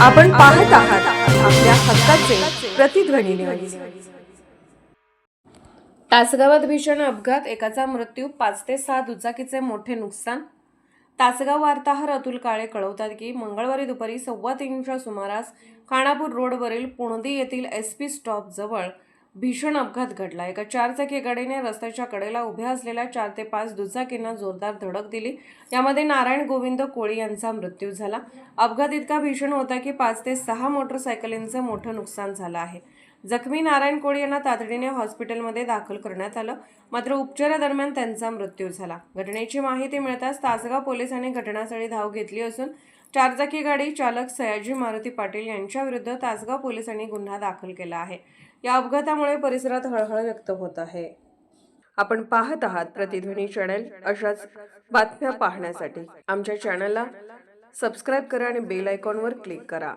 आपण पाहत आहात आपल्या हक्काचे प्रतिध्वनी न्यूज. तासगावात भीषण अपघात, एकाचा मृत्यू, 5 ते 6 दुचाकीचे मोठे नुकसान. तासगाव वार्ताहर अतुल काळे कळवतात की मंगळवारी दुपारी 3:15च्या सुमारास खानापूर रोडवरील पुणदी येथील SP स्टॉप जवळ भीषण अपघात घडला. एका 4चाकी गाडीने रस्त्याच्या कडेला उभ्या असलेल्या 4 ते 5 दुचाकींना जोरदार धडक दिली. यामध्ये नारायण गोविंद कोळी यांचा मृत्यू झाला. अपघात इतका भीषण होता की 5 ते 6 मोटरसायकलींचं मोठं नुकसान झालं आहे. जखमी नारायण कोळी यांना तातडीने हॉस्पिटलमध्ये दाखल करण्यात आलं, मात्र उपचारादरम्यान त्यांचा मृत्यू झाला. घटनेची माहिती मिळताच तासगाव पोलिसांनी घटनास्थळी धाव घेतली असून 4चाकी गाडी चालक सयाजी मारुती पाटील यांच्याविरुद्ध तासगाव पोलिसांनी गुन्हा दाखल केला आहे. या अपघातामुळे परिसरात हळहळ व्यक्त होत आहे. आपण पाहत आहात प्रतिध्वनी चॅनल. अशाच बातम्या पाहण्यासाठी आमच्या चॅनलला सबस्क्राईब करा आणि बेल आयकॉनवर क्लिक करा.